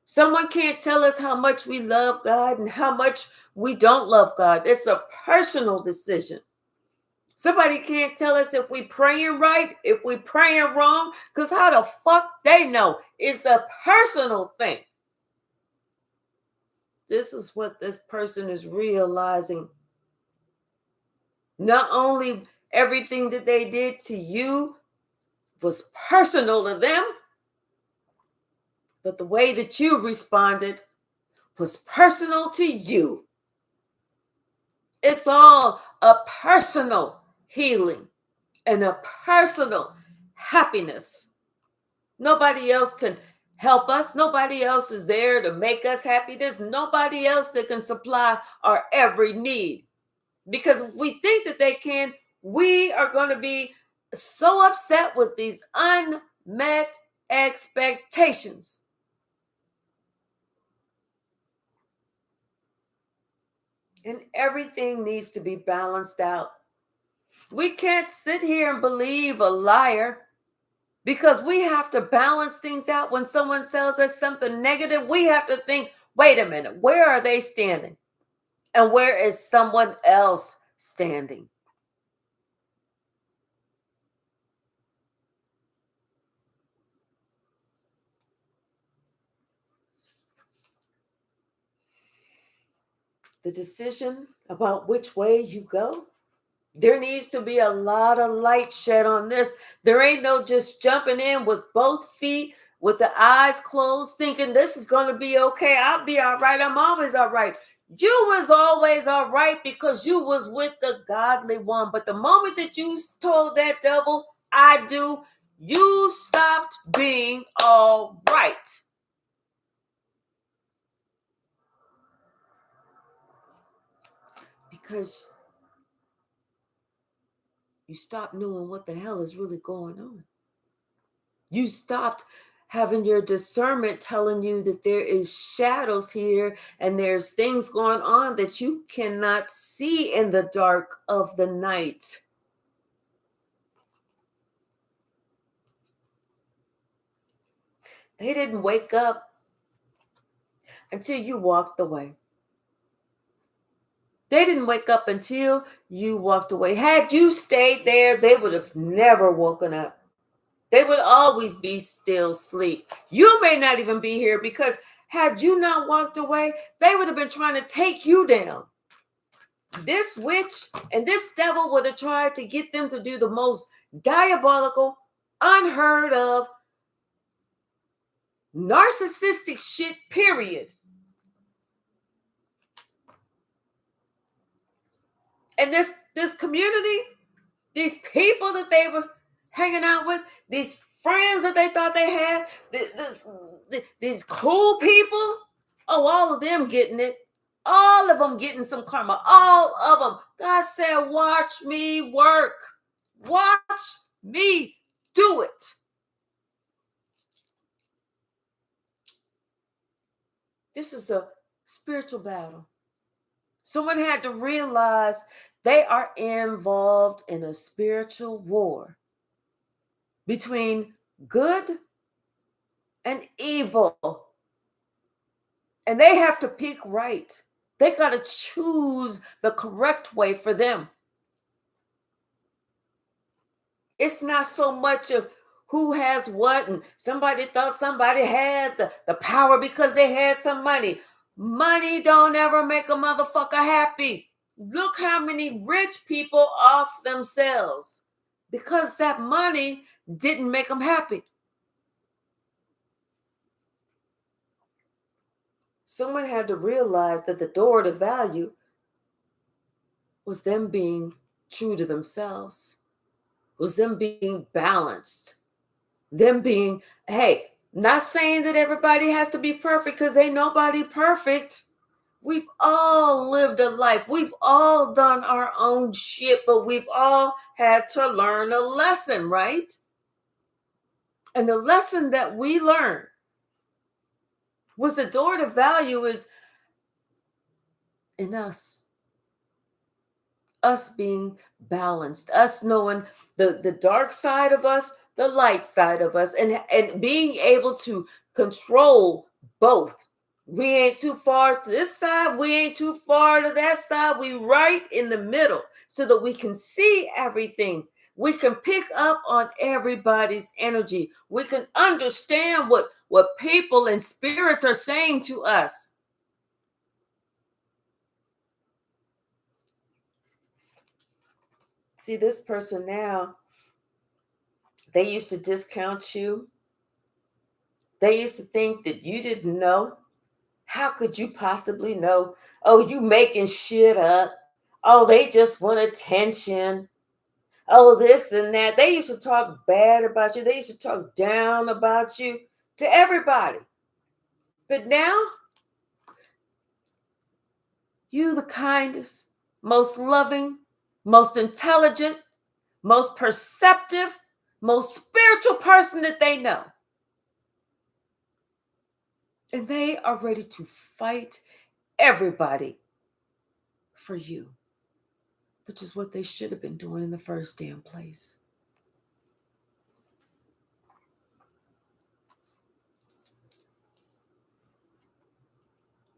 Someone can't tell us how much we love God and how much we don't love God. It's a personal decision. Somebody can't tell us if we praying right, if we praying wrong, because how the fuck they know? It's a personal thing. This is what this person is realizing. Not only everything that they did to you was personal to them, but the way that you responded was personal to you. It's all a personal healing and a personal happiness. Nobody else can help us. Nobody else is there to make us happy. There's nobody else that can supply our every need. Because if we think that they can, we are going to be so upset with these unmet expectations. And everything needs to be balanced out. We can't sit here and believe a liar because we have to balance things out. When someone tells us something negative, we have to think, wait a minute, where are they standing? And where is someone else standing? The decision about which way you go, there needs to be a lot of light shed on this. There ain't no just jumping in with both feet, with the eyes closed, thinking this is going to be okay. I'll be all right. I'm always all right. You was always all right because you was with the godly one. But the moment that you told that devil, I do, you stopped being all right. Because you stopped knowing what the hell is really going on. You stopped having your discernment telling you that there is shadows here and there's things going on that you cannot see in the dark of the night. They didn't wake up until you walked away. They didn't wake up until you walked away. Had you stayed there, they would have never woken up. They would always be still asleep. You may not even be here because had you not walked away, they would have been trying to take you down. This witch and this devil would have tried to get them to do the most diabolical, unheard of, narcissistic shit, period. And this community, these people that they were hanging out with, these friends that they thought they had, these cool people, oh, all of them getting it. All of them getting some karma. All of them. God said, watch me work. Watch me do it. This is a spiritual battle. Someone had to realize they are involved in a spiritual war between good and evil. And they have to pick right. They got to choose the correct way for them. It's not so much of who has what, and somebody thought somebody had the power because they had some money. Money don't ever make a motherfucker happy. Look how many rich people off themselves because that money didn't make them happy. Someone had to realize that the door to value was them being true to themselves, was them being balanced, them being, hey, not saying that everybody has to be perfect because ain't nobody perfect. We've all lived a life. We've all done our own shit, but we've all had to learn a lesson, right? And the lesson that we learned was the door to value is in us. Us being balanced, us knowing the dark side of us, the light side of us, and being able to control both. We ain't too far to this side, we ain't too far to that side. We right in the middle so that we can see everything. We can pick up on everybody's energy. We can understand what people and spirits are saying to us. See, this person now, they used to discount you. They used to think that you didn't know. How could you possibly know? Oh, you making shit up. Oh, they just want attention. Oh, this and that. They used to talk bad about you. They used to talk down about you to everybody. But now, you the kindest, most loving, most intelligent, most perceptive, most spiritual person that they know. And they are ready to fight everybody for you, which is what they should have been doing in the first damn place.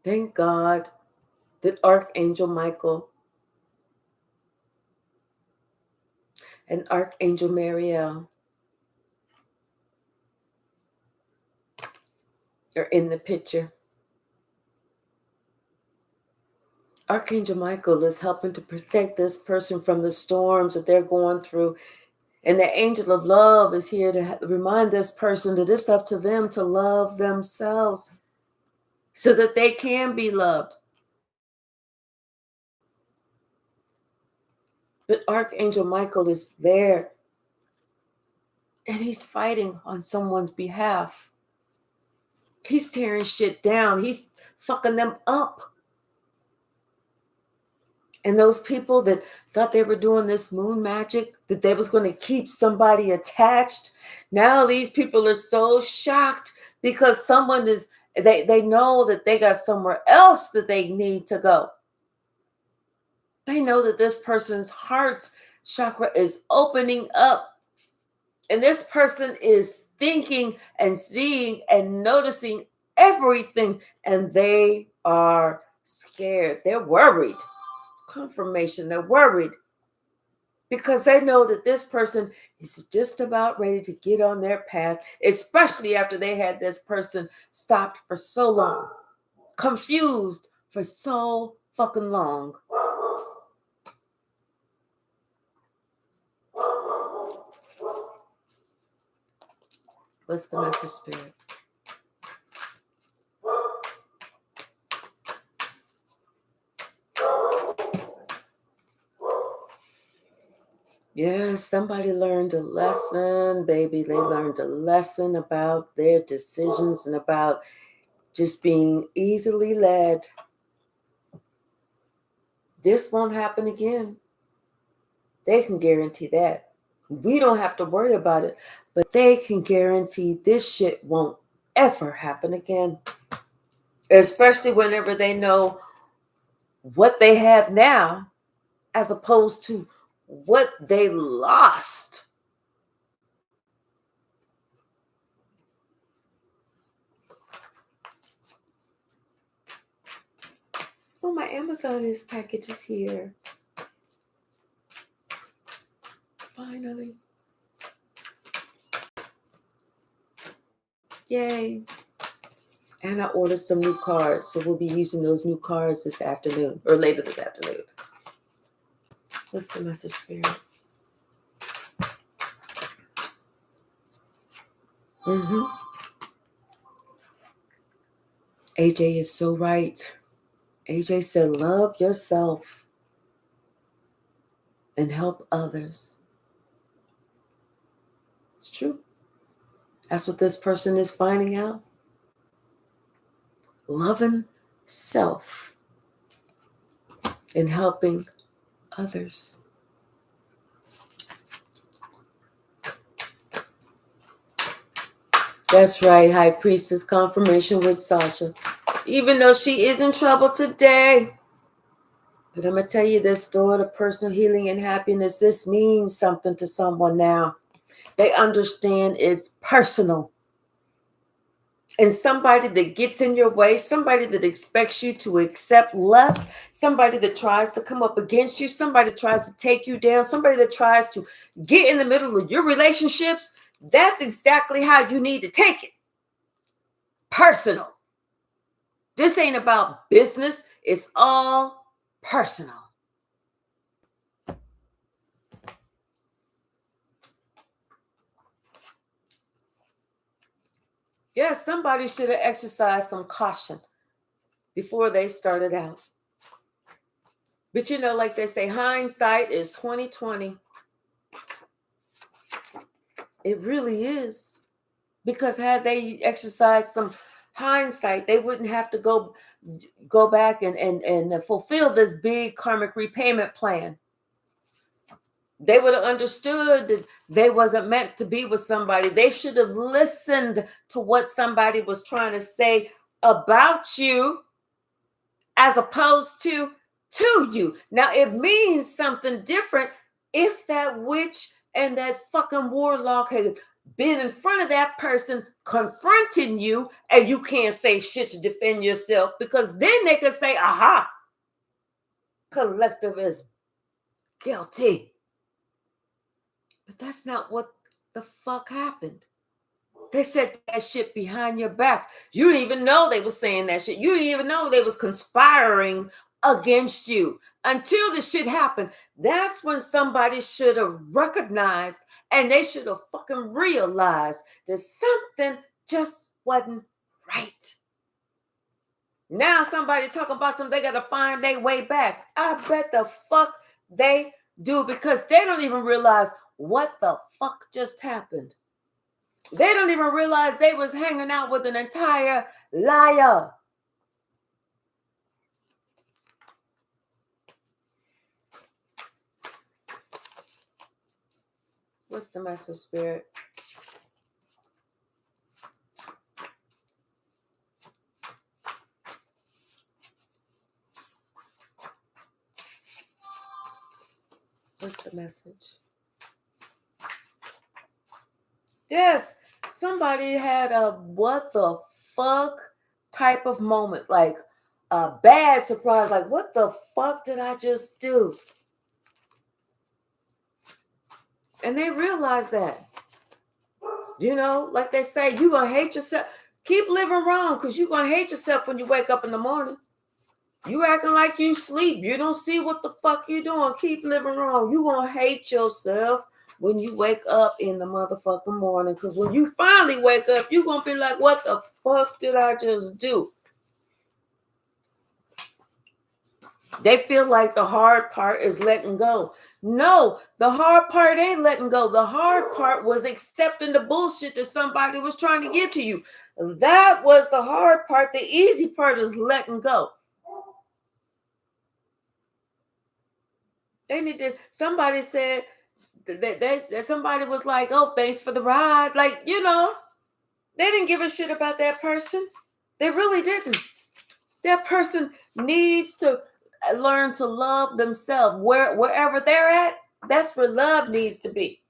Thank God that Archangel Michael and Archangel Mariel are in the picture. Archangel Michael is helping to protect this person from the storms that they're going through. And the angel of love is here to remind this person that it's up to them to love themselves so that they can be loved. But Archangel Michael is there and he's fighting on someone's behalf. He's tearing shit down. He's fucking them up. And those people that thought they were doing this moon magic, that they was going to keep somebody attached, now these people are so shocked because someone is, they know that they got somewhere else that they need to go. They know that this person's heart chakra is opening up. And this person is thinking and seeing and noticing everything. And they are scared. They're worried. confirmation. They're worried because they know that this person is just about ready to get on their path, especially after they had this person stopped for so long, confused for so fucking long. What's the message, Spirit? Yeah, somebody learned a lesson, baby. They learned a lesson about their decisions and about just being easily led. This won't happen again. They can guarantee that. We don't have to worry about it, but they can guarantee this shit won't ever happen again. Especially whenever they know what they have now as opposed to what they lost. Oh, my Amazon package is here. Finally. Yay. And I ordered some new cards, so we'll be using those new cards this afternoon, or later this afternoon. What's the message, Spirit? AJ is so right. AJ said, love yourself and help others. It's true. That's what this person is finding out. Loving self and helping others. That's right, High Priestess, confirmation with Sasha. Even though she is in trouble today. But I'm going to tell you this, door to personal healing and happiness, this means something to someone now. They understand it's personal. And somebody that gets in your way, somebody that expects you to accept less, somebody that tries to come up against you, somebody that tries to take you down, somebody that tries to get in the middle of your relationships, that's exactly how you need to take it. Personal. This ain't about business. It's all personal. Yeah, somebody should have exercised some caution before they started out. But you know, like they say, hindsight is 20/20. It really is. Because had they exercised some hindsight, they wouldn't have to go back and fulfill this big karmic repayment plan. They would have understood that they wasn't meant to be with somebody. They should have listened to what somebody was trying to say about you as opposed to you. Now, it means something different if that witch and that fucking warlock had been in front of that person confronting you and you can't say shit to defend yourself, because then they could say, aha, collective is guilty. But that's not what the fuck happened. They said that shit behind your back. You didn't even know they were saying that shit. You didn't even know they was conspiring against you until the shit happened. That's when somebody should have recognized, and they should have fucking realized that something just wasn't right. Now somebody talking about something, they got to find their way back. I bet the fuck they do, because they don't even realize what the fuck just happened. They don't even realize they was hanging out with an entire liar. What's the message, Spirit? What's the message? Yes, somebody had a what the fuck type of moment. Like, a bad surprise, like, what the fuck did I just do? And they realize that. You know, like they say, you're going to hate yourself. Keep living wrong, because you're going to hate yourself when you wake up in the morning. You acting like you sleep. You don't see what the fuck you doing. Keep living wrong. You're going to hate yourself when you wake up in the motherfucking morning. Because when you finally wake up, you're going to be like, what the fuck did I just do? They feel like the hard part is letting go. No, the hard part ain't letting go. The hard part was accepting the bullshit that somebody was trying to give to you. That was the hard part. The easy part is letting go. They need to, somebody said that somebody was like, oh, thanks for the ride. Like, you know, they didn't give a shit about that person. They really didn't. That person needs to learn to love themselves. Wherever they're at, that's where love needs to be.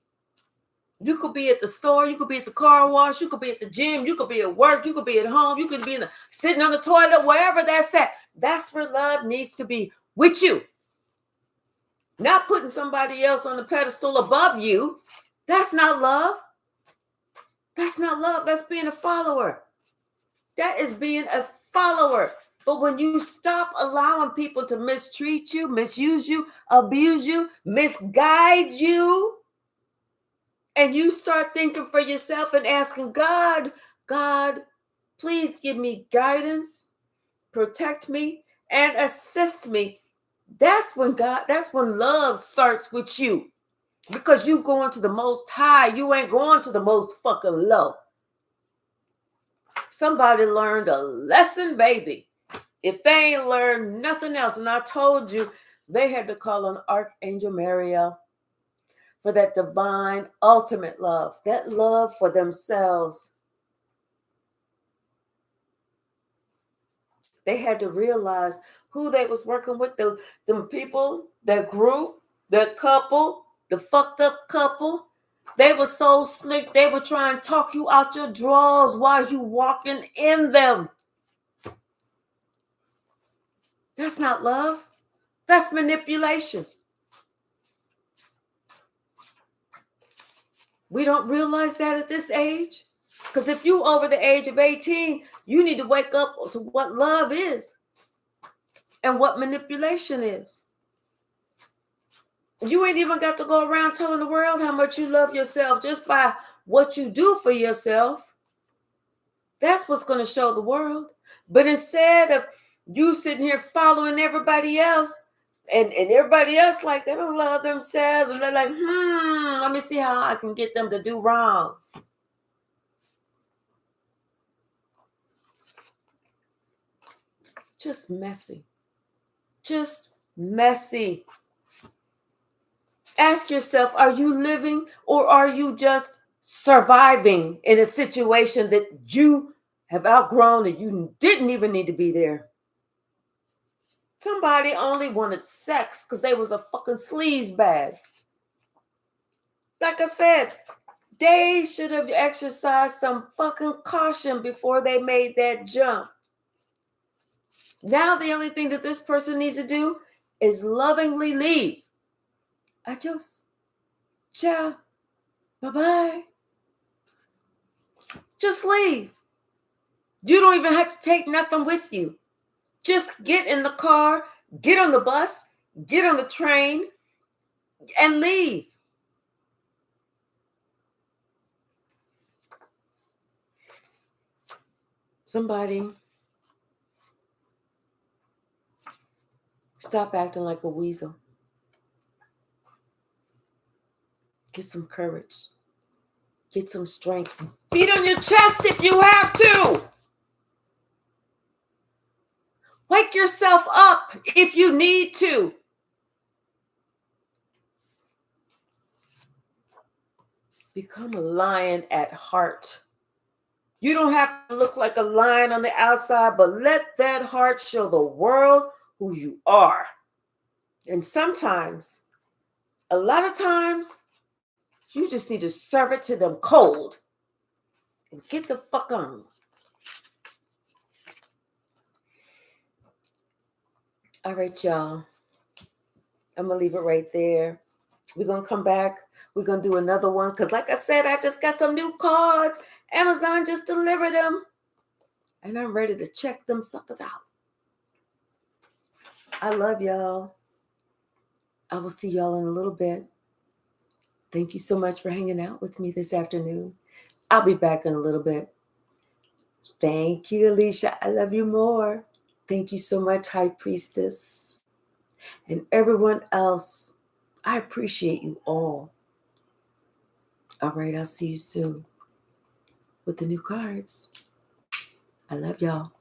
You could be at the store, you could be at the car wash, you could be at the gym, you could be at work, you could be at home, you could be sitting on the toilet, wherever that's at. That's where love needs to be, with you. Not putting somebody else on the pedestal above you. That's not love. That's not love. That's being a follower. That is being a follower. But when you stop allowing people to mistreat you, misuse you, abuse you, misguide you, and you start thinking for yourself and asking God, please give me guidance, protect me, and assist me. That's when love starts with you. Because you going to the most high. You ain't going to the most fucking low. Somebody learned a lesson, baby. If they ain't learned nothing else, and I told you, they had to call on Archangel Mariel for that divine ultimate love, that love for themselves. They had to realize who they was working with, them people, that group, that couple, the fucked up couple. They were so slick, they were trying to talk you out your drawers while you walking in them. That's not love. That's manipulation. We don't realize that at this age. Because if you over the age of 18, you need to wake up to what love is and what manipulation is. You ain't even got to go around telling the world how much you love yourself just by what you do for yourself. That's what's going to show the world. But instead of you sitting here following everybody else, and everybody else, like, they don't love themselves, and they're like, let me see how I can get them to do wrong. Just messy. Just messy. Ask yourself, are you living or are you just surviving in a situation that you have outgrown and you didn't even need to be there? Somebody only wanted sex because they was a fucking sleaze bag. Like I said, they should have exercised some fucking caution before they made that jump. Now the only thing that this person needs to do is lovingly leave. Adios. Ciao. Bye-bye. Just leave. You don't even have to take nothing with you. Just get in the car, get on the bus, get on the train, and leave. Somebody stop acting like a weasel. Get some courage. Get some strength. Beat on your chest if you have to. Wake yourself up if you need to. Become a lion at heart. You don't have to look like a lion on the outside, but let that heart show the world who you are. And sometimes, a lot of times, you just need to serve it to them cold and get the fuck on. All right, y'all. I'm going to leave it right there. We're going to come back. We're going to do another one. Because like I said, I just got some new cards. Amazon just delivered them. And I'm ready to check them suckers out. I love y'all. I will see y'all in a little bit. Thank you so much for hanging out with me this afternoon. I'll be back in a little bit. Thank you, Alicia. I love you more. Thank you so much, High Priestess. And everyone else, I appreciate you all. All right, I'll see you soon with the new cards. I love y'all.